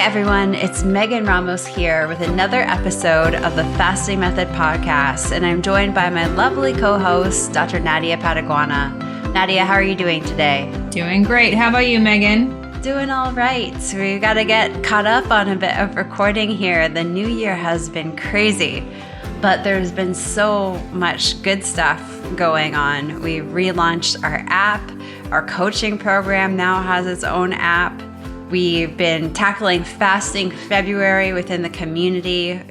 everyone, it's Megan Ramos here with another episode of the Fasting Method podcast, and I'm joined by my lovely co-host, Dr. Nadia Pataguana. Nadia, how are you doing today? Doing great. How about you, Megan? Doing all right. So we got to get caught up on a bit of recording here. The new year has been crazy, but there's been so much good stuff going on. We relaunched our app. Our coaching program now has its own app. We've been tackling Fasting February within the community,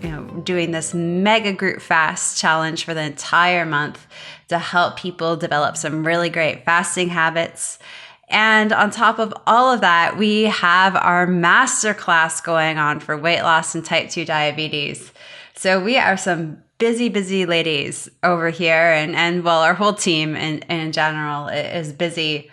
doing this mega group fast challenge for the entire month to help people develop some really great fasting habits. And on top of all of that, we have our masterclass going on for weight loss and type 2 diabetes. So we are some busy ladies over here, and well, our whole team in general is busy.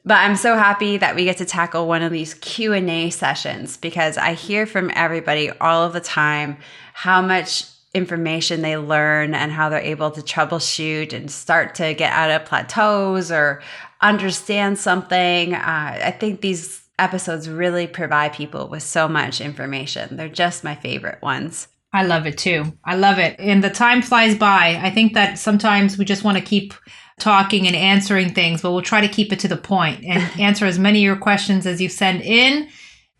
But I'm so happy that we get to tackle one of these Q&A sessions because I hear from everybody all of the time how much information they learn and how they're able to troubleshoot and start to get out of plateaus or understand something. I think these episodes really provide people with so much information. They're just my favorite ones. I love it too. I love it. And the time flies by. I think that sometimes we just want to keep talking and answering things, but we'll try to keep it to the point and answer as many of your questions as you send in.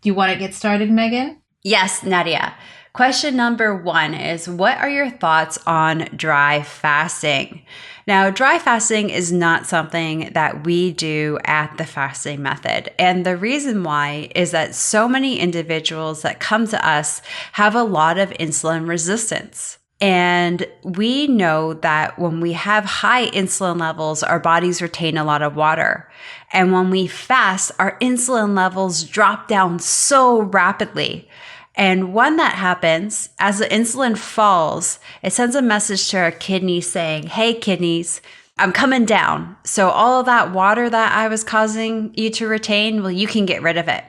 Do you want to get started, Megan? Yes, Nadia. Question number 1 is, what are your thoughts on dry fasting? Now, dry fasting is not something that we do at the Fasting Method. And the reason why is that so many individuals that come to us have a lot of insulin resistance. And we know that when we have high insulin levels, our bodies retain a lot of water. And when we fast, our insulin levels drop down so rapidly. And when that happens, as the insulin falls, it sends a message to our kidneys saying, hey, kidneys, I'm coming down. So all of that water that I was causing you to retain, well, you can get rid of it.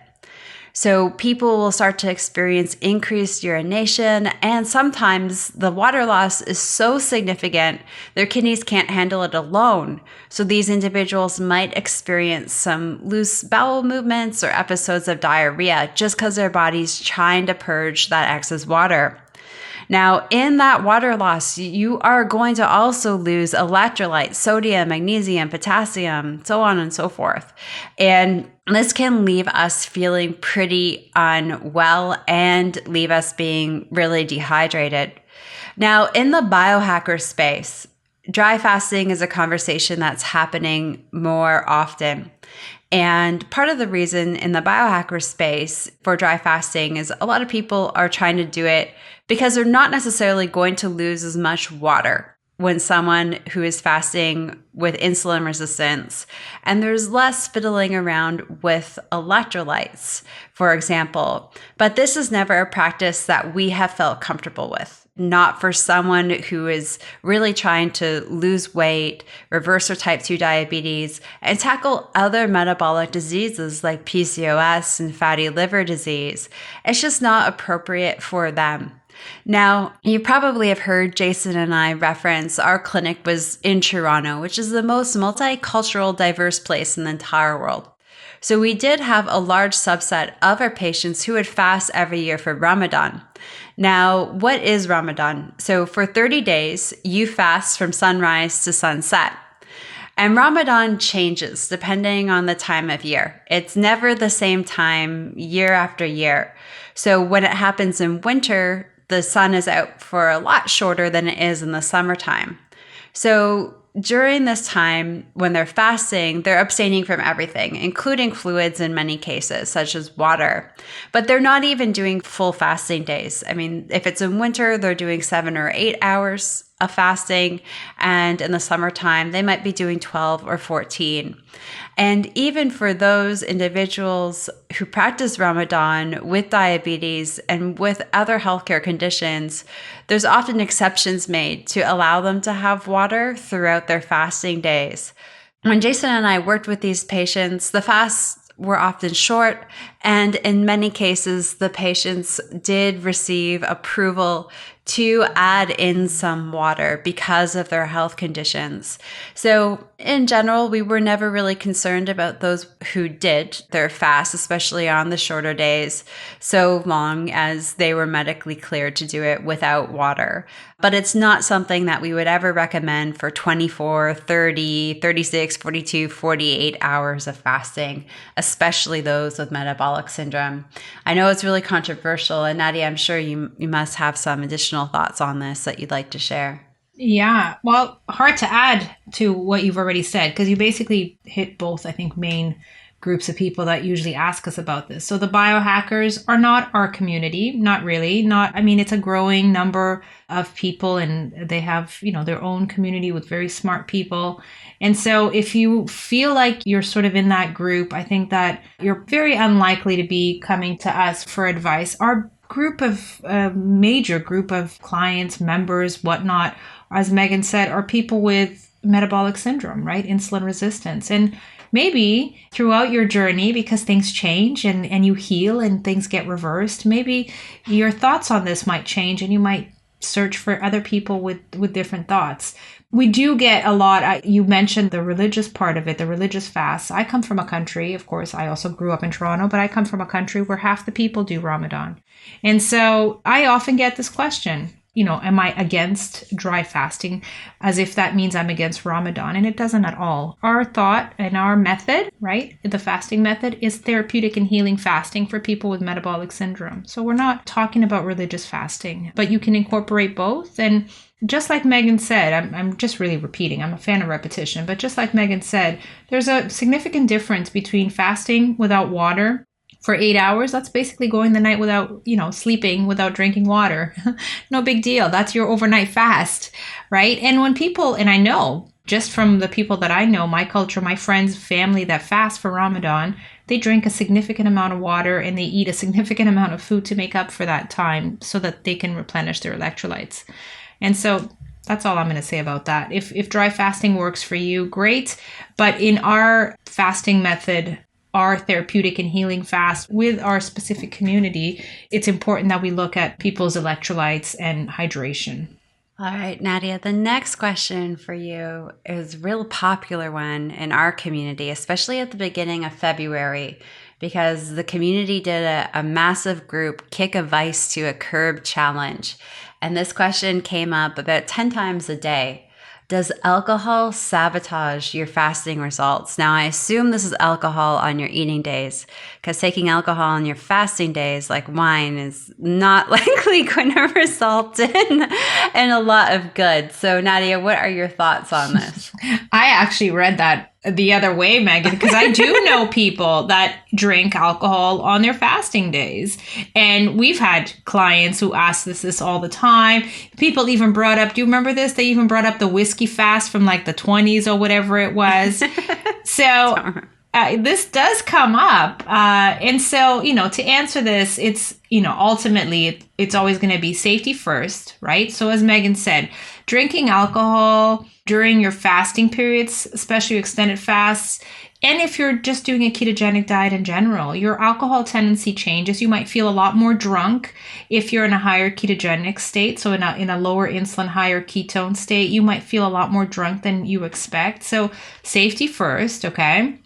So people will start to experience increased urination, and sometimes the water loss is so significant, their kidneys can't handle it alone. So these individuals might experience some loose bowel movements or episodes of diarrhea just because their body's trying to purge that excess water. Now, in that water loss, you are going to also lose electrolytes, sodium, magnesium, potassium, so on and so forth. And this can leave us feeling pretty unwell and leave us being really dehydrated. Now, in the biohacker space, dry fasting is a conversation that's happening more often. And part of the reason in the biohacker space for dry fasting is a lot of people are trying to do it because they're not necessarily going to lose as much water when someone who is fasting with insulin resistance, and there's less fiddling around with electrolytes, for example. But this is never a practice that we have felt comfortable with. Not for someone who is really trying to lose weight, reverse their type 2 diabetes, and tackle other metabolic diseases like PCOS and fatty liver disease. It's just not appropriate for them. Now, you probably have heard Jason and I reference our clinic was in Toronto, which is the most multicultural, diverse place in the entire world. So we did have a large subset of our patients who would fast every year for Ramadan. Now, what is Ramadan? So for 30 days, you fast from sunrise to sunset. And Ramadan changes depending on the time of year. It's never the same time year after year. So when it happens in winter, the sun is out for a lot shorter than it is in the summertime. So during this time, when they're fasting, they're abstaining from everything, including fluids in many cases, such as water. But they're not even doing full fasting days. I mean, if it's in winter, they're doing 7 or 8 hours of fasting. And in the summertime, they might be doing 12 or 14. And even for those individuals who practice Ramadan with diabetes and with other healthcare conditions, there's often exceptions made to allow them to have water throughout their fasting days. When Jason and I worked with these patients, the fasts were often short, and in many cases, the patients did receive approval to add in some water because of their health conditions. So in general, we were never really concerned about those who did their fast, especially on the shorter days, so long as they were medically cleared to do it without water. But it's not something that we would ever recommend for 24, 30, 36, 42, 48 hours of fasting, especially those with metabolic syndrome. I know it's really controversial, and Nadia, I'm sure you must have some additional thoughts on this that you'd like to share. Yeah, well, hard to add to what you've already said because you basically hit both, I think, main groups of people that usually ask us about this. So the biohackers are not our community, not really. It's a growing number of people and they have, their own community with very smart people. And so if you feel like you're sort of in that group, I think that you're very unlikely to be coming to us for advice. Our major group of clients, members, whatnot, as Megan said, are people with metabolic syndrome, right? Insulin resistance. And maybe throughout your journey, because things change and you heal and things get reversed, maybe your thoughts on this might change and you might search for other people with different thoughts. We do get a lot. You mentioned the religious part of it, the religious fasts. I come from a country, of course, I also grew up in Toronto, but I come from a country where half the people do Ramadan. And so I often get this question, am I against dry fasting? As if that means I'm against Ramadan. And it doesn't at all. Our thought and our method, right? The fasting method is therapeutic and healing fasting for people with metabolic syndrome. So we're not talking about religious fasting, but you can incorporate both. And just like Megan said, I'm just really repeating, I'm a fan of repetition, but just like Megan said, there's a significant difference between fasting without water for 8 hours. That's basically going the night without, sleeping, without drinking water. No big deal. That's your overnight fast, right? And when people, and I know just from the people that I know, my culture, my friends, family that fast for Ramadan, they drink a significant amount of water and they eat a significant amount of food to make up for that time so that they can replenish their electrolytes. And so that's all I'm going to say about that. If dry fasting works for you, great. But in our fasting method, our therapeutic and healing fast with our specific community, it's important that we look at people's electrolytes and hydration. All right, Nadia, the next question for you is a real popular one in our community, especially at the beginning of February, because the community did a massive group kick a vice to a curb challenge. And this question came up about 10 times a day. Does alcohol sabotage your fasting results? Now, I assume this is alcohol on your eating days, because taking alcohol on your fasting days, like wine, is not likely going to result in a lot of good. So, Nadia, what are your thoughts on this? I actually read that the other way, Megan, because I do know people that drink alcohol on their fasting days. And we've had clients who ask this all the time. People even brought up, do you remember this? They even brought up the whiskey fast from like the 20s or whatever it was. So this does come up. And so, to answer this, it's, ultimately it's always going to be safety first, right? So as Megan said, drinking alcohol during your fasting periods, especially extended fasts, and if you're just doing a ketogenic diet in general, your alcohol tendency changes. You might feel a lot more drunk if you're in a higher ketogenic state. So in a lower insulin, higher ketone state, you might feel a lot more drunk than you expect. So safety first, okay?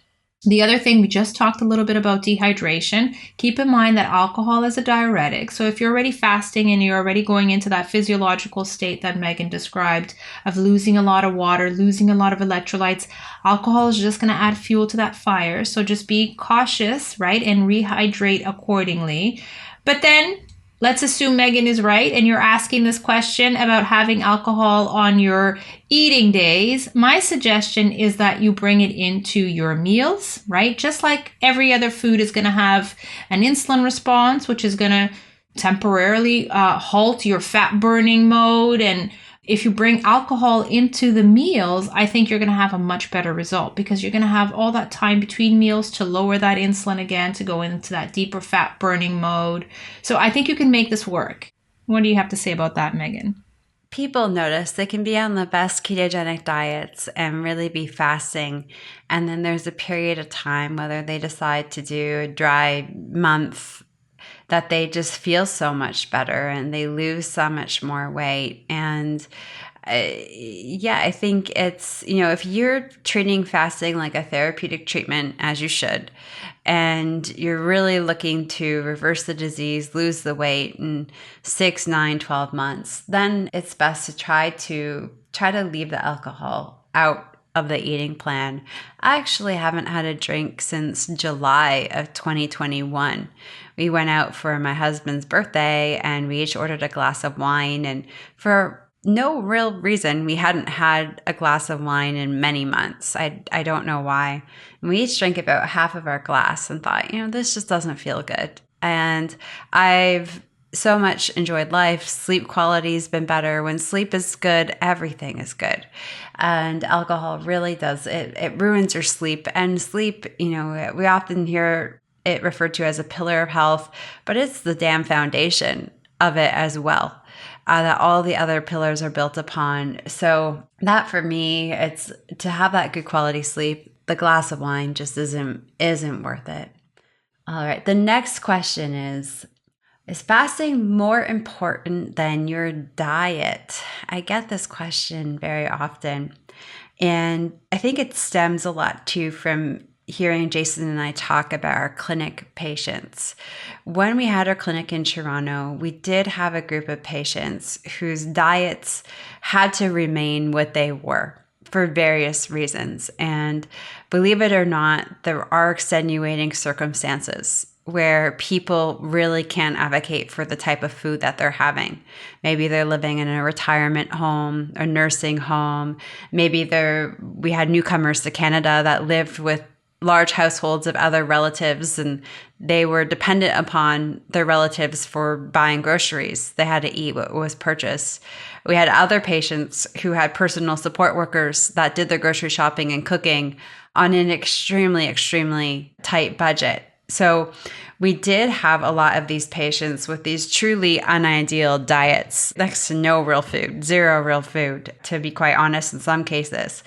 The other thing, we just talked a little bit about dehydration. Keep in mind that alcohol is a diuretic. So if you're already fasting and you're already going into that physiological state that Megan described of losing a lot of water, losing a lot of electrolytes, alcohol is just going to add fuel to that fire. So just be cautious, right? And rehydrate accordingly. But then let's assume Megan is right and you're asking this question about having alcohol on your eating days. My suggestion is that you bring it into your meals, right? Just like every other food is going to have an insulin response, which is going to temporarily halt your fat burning mode. And if you bring alcohol into the meals, I think you're going to have a much better result because you're going to have all that time between meals to lower that insulin again, to go into that deeper fat burning mode. So I think you can make this work. What do you have to say about that, Megan? People notice they can be on the best ketogenic diets and really be fasting. And then there's a period of time, whether they decide to do a dry month that they just feel so much better and they lose so much more weight. And I think it's, if you're treating fasting like a therapeutic treatment, as you should, and you're really looking to reverse the disease, lose the weight in 6, 9, 12 months, then it's best to try to leave the alcohol out of the eating plan. I actually haven't had a drink since July of 2021. We went out for my husband's birthday and we each ordered a glass of wine, and for no real reason, we hadn't had a glass of wine in many months. I don't know why. And we each drank about half of our glass and thought, this just doesn't feel good. And I've so much enjoyed life. Sleep quality's been better. When sleep is good, everything is good. And alcohol really does. It ruins your sleep. And sleep, we often hear it referred to as a pillar of health, but it's the damn foundation of it as well. That all the other pillars are built upon. So that for me, it's to have that good quality sleep. The glass of wine just isn't worth it. All right. The next question is fasting more important than your diet? I get this question very often. And I think it stems a lot too from hearing Jason and I talk about our clinic patients. When we had our clinic in Toronto, we did have a group of patients whose diets had to remain what they were for various reasons. And believe it or not, there are extenuating circumstances where people really can't advocate for the type of food that they're having. Maybe they're living in a retirement home, a nursing home. Maybe we had newcomers to Canada that lived with large households of other relatives, and they were dependent upon their relatives for buying groceries. They had to eat what was purchased. We had other patients who had personal support workers that did their grocery shopping and cooking on an extremely, extremely tight budget. So we did have a lot of these patients with these truly unideal diets, next to no real food, zero real food, to be quite honest, in some cases.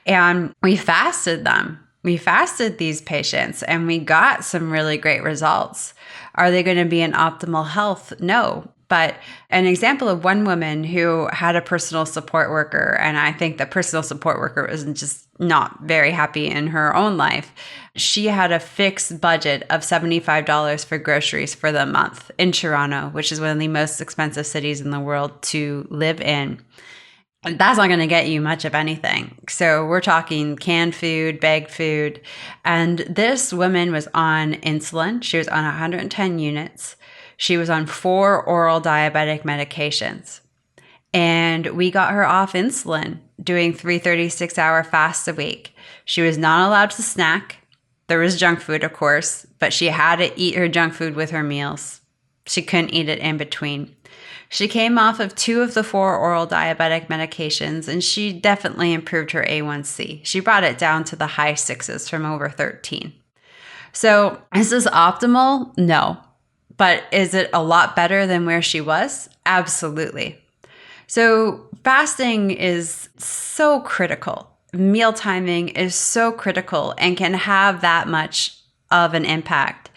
And we fasted them. We fasted these patients and we got some really great results. Are they going to be in optimal health? No. But an example of one woman who had a personal support worker, and I think the personal support worker was just not very happy in her own life. She had a fixed budget of $75 for groceries for the month in Toronto, which is one of the most expensive cities in the world to live in. That's not going to get you much of anything. So we're talking canned food, bagged food. And this woman was on insulin. She was on 110 units. She was on 4 oral diabetic medications. And we got her off insulin, doing 3 36-hour fasts a week. She was not allowed to snack. There was junk food, of course, but she had to eat her junk food with her meals. She couldn't eat it in between. She came off of 2 of the 4 oral diabetic medications, and she definitely improved her A1C. She brought it down to the high 6s from over 13. So is this optimal? No. But is it a lot better than where she was? Absolutely. So fasting is so critical. Meal timing is so critical and can have that much of an impact.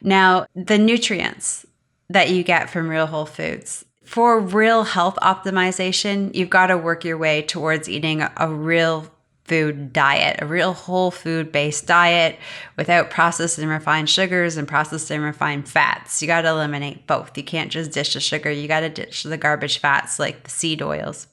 Now, the nutrients that you get from real whole foods. For real health optimization, you've got to work your way towards eating a real food diet, a real whole food based diet without processed and refined sugars and processed and refined fats. You got to eliminate both. You can't just dish the sugar. You got to ditch the garbage fats like the seed oils.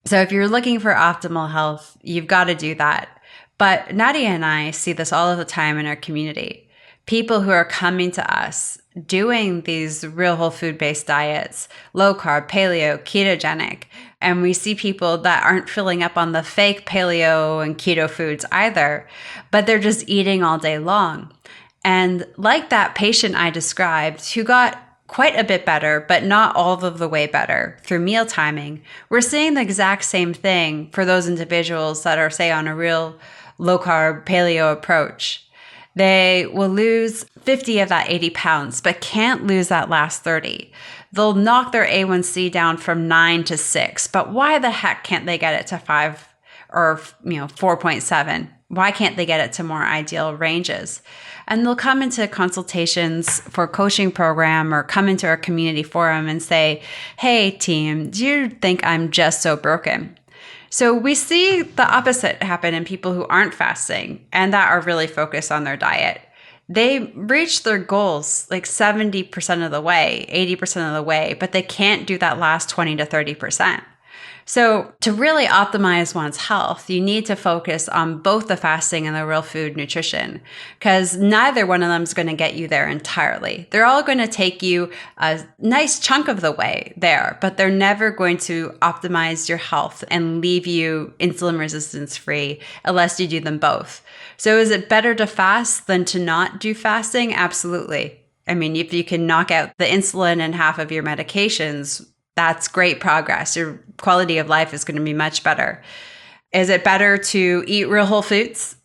So if you're looking for optimal health, you've got to do that. But Nadia and I see this all of the time in our community. People who are coming to us doing these real whole food based diets, low carb, paleo, ketogenic. And we see people that aren't filling up on the fake paleo and keto foods either, but they're just eating all day long. And like that patient I described who got quite a bit better, but not all of the way better through meal timing, we're seeing the exact same thing for those individuals that are, say, on a real low carb paleo approach. They will lose 50 of that 80 pounds, but can't lose that last 30. They'll knock their A1C down from 9 to 6, but why the heck can't they get it to 5 or 4.7? Why can't they get it to more ideal ranges? And they'll come into consultations for a coaching program or come into our community forum and say, hey, team, do you think I'm just so broken? So we see the opposite happen in people who aren't fasting and that are really focused on their diet. They reach their goals like 70% of the way, 80% of the way, but they can't do that last 20 to 30%. So to really optimize one's health, you need to focus on both the fasting and the real food nutrition, because neither one of them is going to get you there entirely. They're all going to take you a nice chunk of the way there, but they're never going to optimize your health and leave you insulin resistance free unless you do them both. So is it better to fast than to not do fasting? Absolutely. I mean, if you can knock out the insulin and half of your medications, that's great progress. Your quality of life is going to be much better. Is it better to eat real whole foods?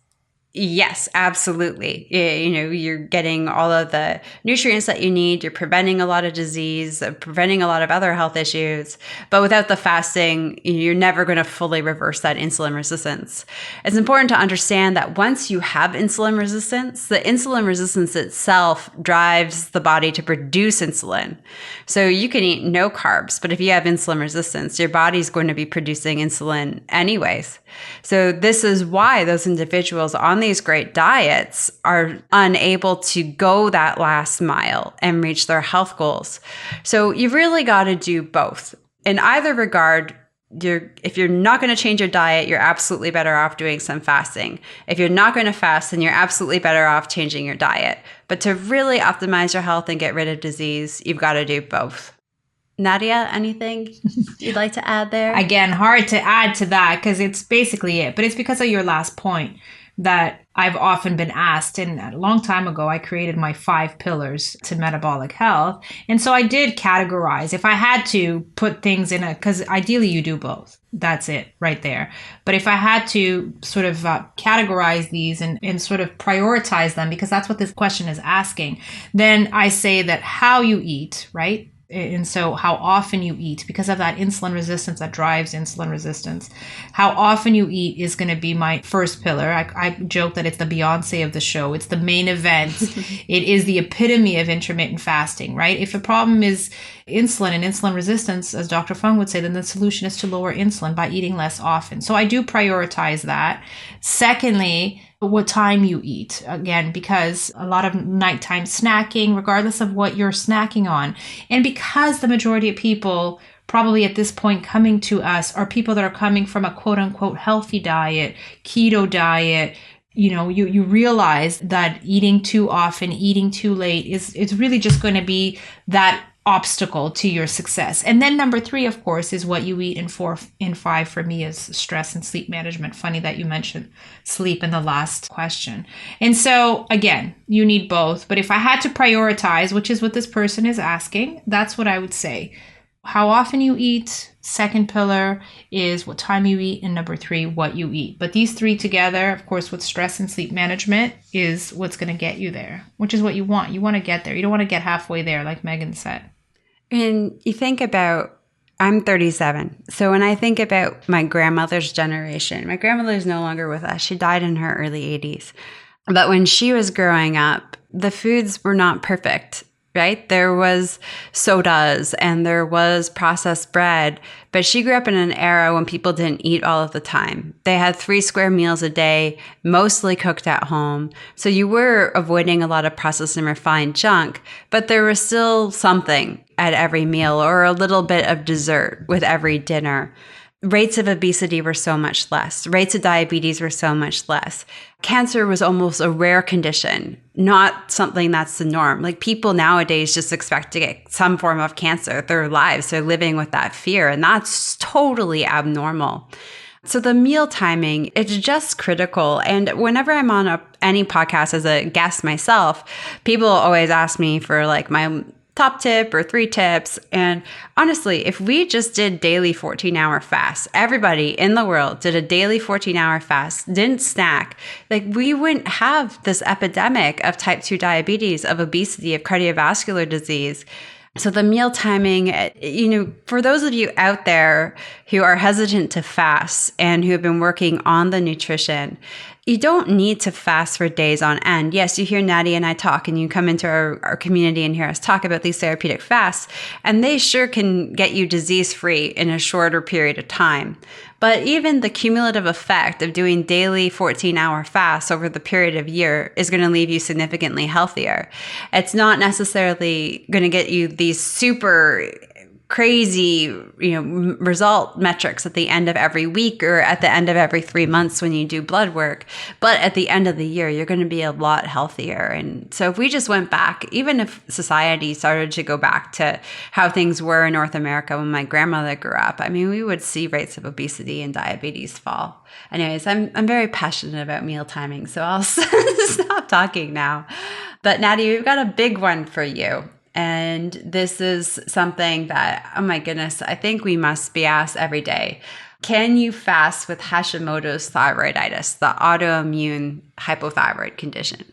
Yes, absolutely. You're getting all of the nutrients that you need. You're preventing a lot of disease, preventing a lot of other health issues. But without the fasting, you're never going to fully reverse that insulin resistance. It's important to understand that once you have insulin resistance, the insulin resistance itself drives the body to produce insulin. So you can eat no carbs, but if you have insulin resistance, your body's going to be producing insulin anyways. So this is why those individuals on these great diets are unable to go that last mile and reach their health goals. So you've really got to do both. In either regard, if you're not going to change your diet, you're absolutely better off doing some fasting. If you're not going to fast, then you're absolutely better off changing your diet. But to really optimize your health and get rid of disease, you've got to do both. Nadia, anything you'd like to add there? Again, hard to add to that because it's basically it. But it's because of your last point that I've often been asked. And a long time ago, I created my 5 pillars to metabolic health. And so I did categorize. If I had to put things in because ideally you do both. That's it right there. But if I had to sort of categorize these and sort of prioritize them, because that's what this question is asking, then I say that how you eat, right? And so how often you eat, because of that insulin resistance that drives insulin resistance, how often you eat is going to be my first pillar. I joke that it's the Beyonce of the show. It's the main event. It is the epitome of intermittent fasting, right? If a problem is insulin and insulin resistance, as Dr. Fung would say, then the solution is to lower insulin by eating less often. So I do prioritize that. Secondly, what time you eat, again, because a lot of nighttime snacking, regardless of what you're snacking on. And because the majority of people probably at this point coming to us are people that are coming from a quote unquote healthy diet, keto diet, you realize that eating too often, eating too late is really just going to be that obstacle to your success. And then number 3, of course, is what you eat. And 4 and 5 for me is stress and sleep management. Funny that you mentioned sleep in the last question. And so again, you need both. But if I had to prioritize, which is what this person is asking, that's what I would say. How often you eat. Second pillar is what time you eat. And number 3, what you eat. But these 3 together, of course, with stress and sleep management is what's going to get you there, which is what you want. You want to get there. You don't want to get halfway there, like Megan said. And you think about, I'm 37. So when I think about my grandmother's generation, my grandmother's no longer with us. She died in her early 80s. But when she was growing up, the foods were not perfect, right? There was sodas and there was processed bread, but she grew up in an era when people didn't eat all of the time. They had 3 square meals a day, mostly cooked at home. So you were avoiding a lot of processed and refined junk, but there was still something at every meal or a little bit of dessert with every dinner. Rates of obesity were so much less. Rates of diabetes were so much less. Cancer was almost a rare condition, not something that's the norm. Like people nowadays just expect to get some form of cancer their lives. They're living with that fear, and that's totally abnormal. So the meal timing, it's just critical. And whenever I'm on any podcast as a guest myself, people always ask me for like my top tip or 3 tips. And honestly, if we just did daily 14-hour fasts, everybody in the world did a daily 14-hour fast, didn't snack, like we wouldn't have this epidemic of type 2 diabetes, of obesity, of cardiovascular disease. So the meal timing, for those of you out there who are hesitant to fast and who have been working on the nutrition, You don't need to fast for days on end. Yes, you hear Nadia and I talk, and you come into our community and hear us talk about these therapeutic fasts, and they sure can get you disease-free in a shorter period of time. But even the cumulative effect of doing daily 14-hour fasts over the period of a year is going to leave you significantly healthier. It's not necessarily going to get you these super crazy, result metrics at the end of every week or at the end of every 3 months when you do blood work. But at the end of the year, you're going to be a lot healthier. And so if we just went back, even if society started to go back to how things were in North America when my grandmother grew up, I mean, we would see rates of obesity and diabetes fall. Anyways, I'm very passionate about meal timing, so I'll stop talking now. But Nadia, we've got a big one for you. And this is something that, oh my goodness, I think we must be asked every day. Can you fast with Hashimoto's thyroiditis, the autoimmune hypothyroid condition?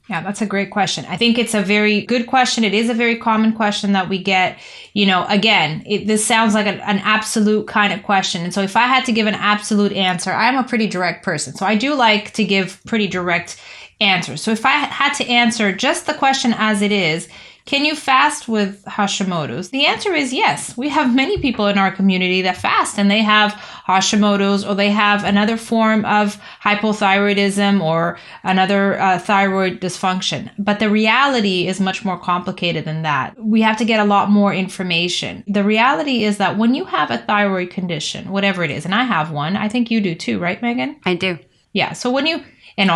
Yeah, that's a great question. I think it's a very good question. It is a very common question that we get. Again, this sounds like an absolute kind of question. And so if I had to give an absolute answer, I'm a pretty direct person. So I do like to give pretty direct answers. So if I had to answer just the question as it is, can you fast with Hashimoto's? The answer is yes. We have many people in our community that fast and they have Hashimoto's, or they have another form of hypothyroidism or another thyroid dysfunction. But the reality is much more complicated than that. We have to get a lot more information. The reality is that when you have a thyroid condition, whatever it is, and I have one, I think you do too, right, Megan? I do. Yeah. So and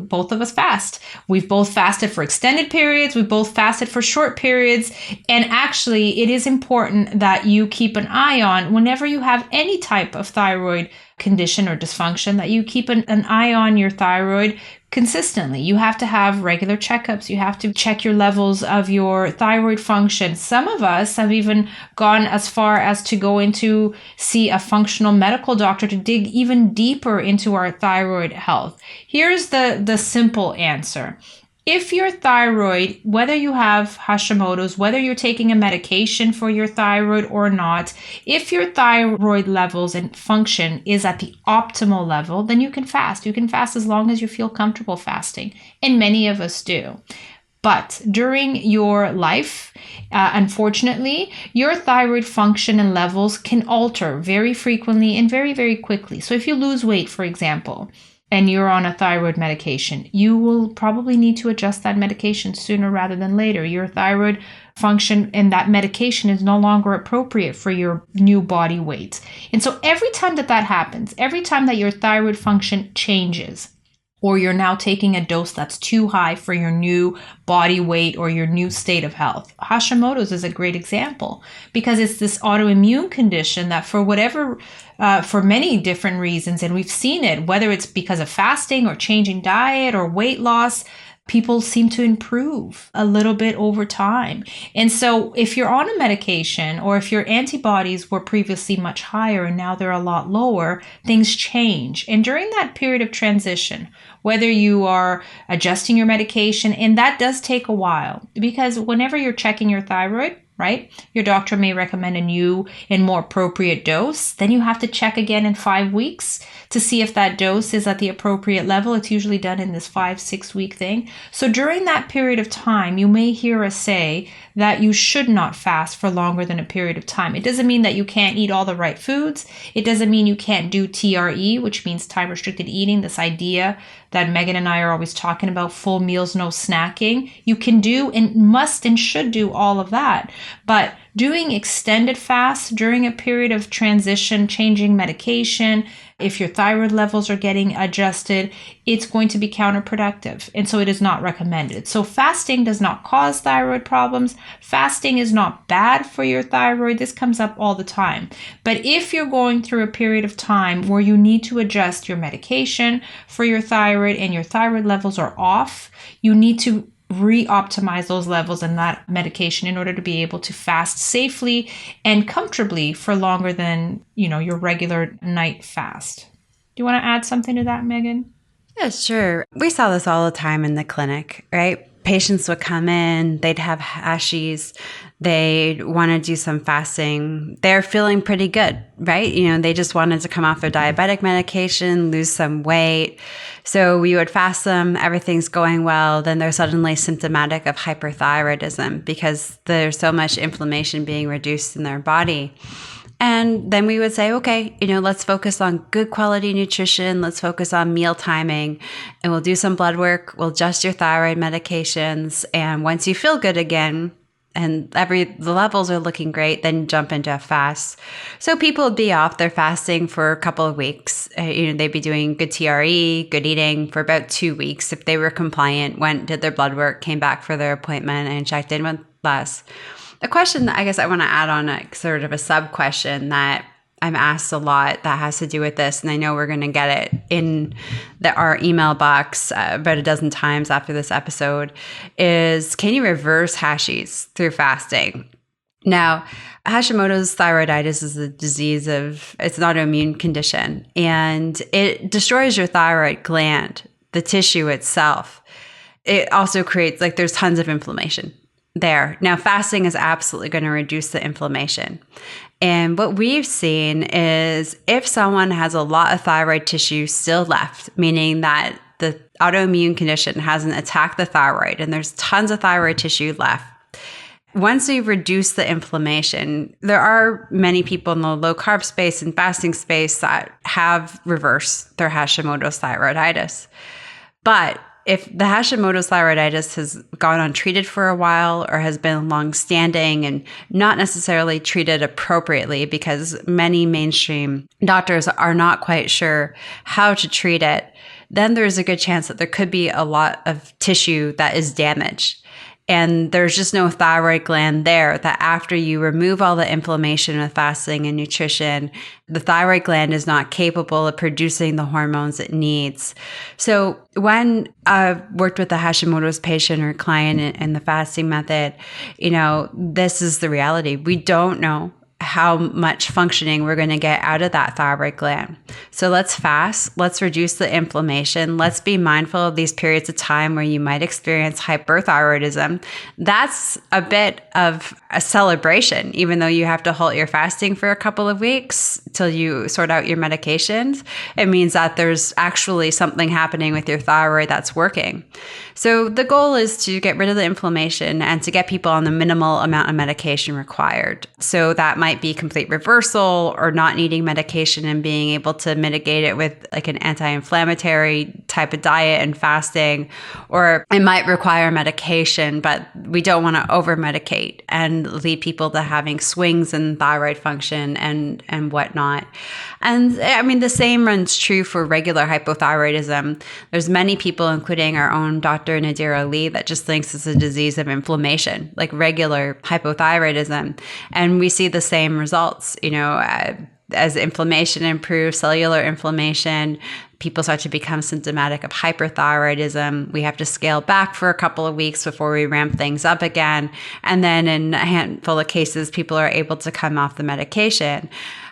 both of us fast. We've both fasted for extended periods. We've both fasted for short periods. And actually, it is important that you keep an eye on, whenever you have any type of thyroid condition or dysfunction, that you keep an eye on your thyroid consistently. You have to have regular checkups. You have to check your levels of your thyroid function. Some of us have even gone as far as to go into see a functional medical doctor to dig even deeper into our thyroid health. Here's the simple answer. If your thyroid, whether you have Hashimoto's, whether you're taking a medication for your thyroid or not, if your thyroid levels and function is at the optimal level, then you can fast. You can fast as long as you feel comfortable fasting. And many of us do. But during your life, unfortunately, your thyroid function and levels can alter very frequently and very, very quickly. So if you lose weight, for example, and you're on a thyroid medication, you will probably need to adjust that medication sooner rather than later. Your thyroid function and that medication is no longer appropriate for your new body weight. And so every time that happens, every time that your thyroid function changes, or you're now taking a dose that's too high for your new body weight or your new state of health. Hashimoto's is a great example because it's this autoimmune condition that for many different reasons, and we've seen it, whether it's because of fasting or changing diet or weight loss, people seem to improve a little bit over time. And so if you're on a medication, or if your antibodies were previously much higher and now they're a lot lower, things change. And during that period of transition, whether you are adjusting your medication, and that does take a while, because whenever you're checking your thyroid, right? Your doctor may recommend a new and more appropriate dose. Then you have to check again in 5 weeks to see if that dose is at the appropriate level. It's usually done in this 5-6 week thing. So during that period of time, you may hear us say that you should not fast for longer than a period of time. It doesn't mean that you can't eat all the right foods. It doesn't mean you can't do TRE, which means time restricted eating, this idea that Megan and I are always talking about, full meals, no snacking. You can do and must and should do all of that. But doing extended fasts during a period of transition, changing medication, if your thyroid levels are getting adjusted, it's going to be counterproductive. And so it is not recommended. So fasting does not cause thyroid problems. Fasting is not bad for your thyroid. This comes up all the time. But if you're going through a period of time where you need to adjust your medication for your thyroid and your thyroid levels are off, you need to re-optimize those levels and that medication in order to be able to fast safely and comfortably for longer than, your regular night fast. Do you want to add something to that, Megan? Yeah, sure. We saw this all the time in the clinic, right? patients would come in, they'd have hashies, they'd want to do some fasting. They're feeling pretty good, right? They just wanted to come off their diabetic medication, lose some weight. So we would fast them, everything's going well. Then they're suddenly symptomatic of hyperthyroidism because there's so much inflammation being reduced in their body. And then we would say, okay, let's focus on good quality nutrition. Let's focus on meal timing, and we'll do some blood work. We'll adjust your thyroid medications. And once you feel good again, and the levels are looking great, then jump into a fast. So people would be off their fasting for a couple of weeks. They'd be doing good TRE, good eating for about 2 weeks. If they were compliant, went, did their blood work, came back for their appointment, and checked in with us. A question that I guess I want to add on, a sort of a sub question that I'm asked a lot that has to do with this, and I know we're going to get it in our email box about a dozen times after this episode, is can you reverse Hashis through fasting? Now, Hashimoto's thyroiditis is a disease it's an autoimmune condition, and it destroys your thyroid gland, the tissue itself. It also creates, there's tons of inflammation there. Now, fasting is absolutely going to reduce the inflammation. And what we've seen is if someone has a lot of thyroid tissue still left, meaning that the autoimmune condition hasn't attacked the thyroid and there's tons of thyroid tissue left, once we reduce the inflammation, there are many people in the low carb space and fasting space that have reversed their Hashimoto's thyroiditis. But if the Hashimoto's thyroiditis has gone untreated for a while or has been long-standing and not necessarily treated appropriately because many mainstream doctors are not quite sure how to treat it, then there's a good chance that there could be a lot of tissue that is damaged. And there's just no thyroid gland there, that after you remove all the inflammation with fasting and nutrition, the thyroid gland is not capable of producing the hormones it needs. So when I've worked with a Hashimoto's patient or client in the fasting method, this is the reality. We don't know how much functioning we're going to get out of that thyroid gland. So let's fast, let's reduce the inflammation, let's be mindful of these periods of time where you might experience hyperthyroidism. That's a bit of a celebration, even though you have to halt your fasting for a couple of weeks till you sort out your medications. It means that there's actually something happening with your thyroid that's working. So the goal is to get rid of the inflammation and to get people on the minimal amount of medication required. So that might be complete reversal or not needing medication and being able to mitigate it with an anti-inflammatory type of diet and fasting, or it might require medication, but we don't want to over-medicate and lead people to having swings in thyroid function and whatnot. And I mean, the same runs true for regular hypothyroidism. There's many people, including our own Dr. Nadia Ali, that just thinks it's a disease of inflammation, like regular hypothyroidism. And we see the same results, as inflammation improves, cellular inflammation, people start to become symptomatic of hyperthyroidism. We have to scale back for a couple of weeks before we ramp things up again. And then in a handful of cases, people are able to come off the medication.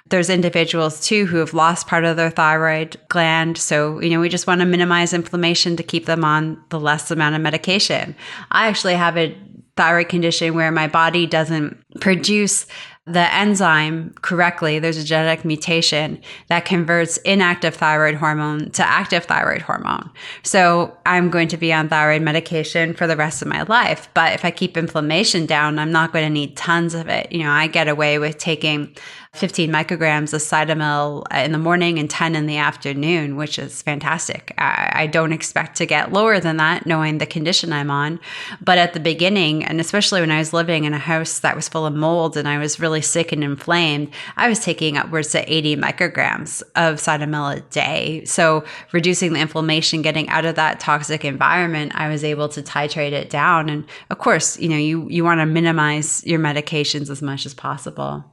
There's individuals too who have lost part of their thyroid gland. So, we just want to minimize inflammation to keep them on the less amount of medication. I actually have a thyroid condition where my body doesn't produce the enzyme correctly. There's a genetic mutation that converts inactive thyroid hormone to active thyroid hormone. So I'm going to be on thyroid medication for the rest of my life. But if I keep inflammation down, I'm not going to need tons of it. I get away with taking 15 micrograms of Cytomel in the morning and 10 in the afternoon, which is fantastic. I don't expect to get lower than that, knowing the condition I'm on. But at the beginning, and especially when I was living in a house that was full of mold and I was really sick and inflamed, I was taking upwards to 80 micrograms of Cytomel a day. So reducing the inflammation, getting out of that toxic environment, I was able to titrate it down. And of course, you want to minimize your medications as much as possible.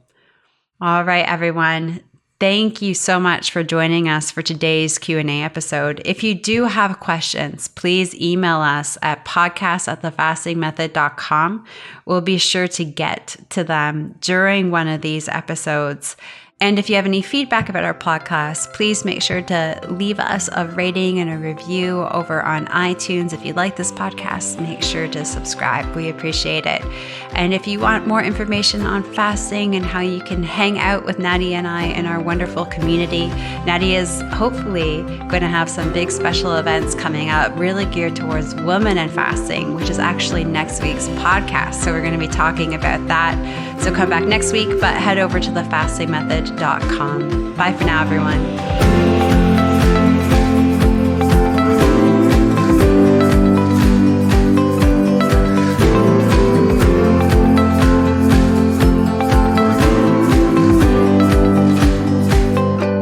All right, everyone. Thank you so much for joining us for today's Q&A episode. If you do have questions, please email us at podcast@thefastingmethod.com. We'll be sure to get to them during one of these episodes. And if you have any feedback about our podcast, please make sure to leave us a rating and a review over on iTunes. If you like this podcast, make sure to subscribe. We appreciate it. And if you want more information on fasting and how you can hang out with Nadia and I in our wonderful community, Nadia is hopefully going to have some big special events coming up, really geared towards women and fasting, which is actually next week's podcast. So we're going to be talking about that. So come back next week, but head over to thefastingmethod.com. Bye for now, everyone.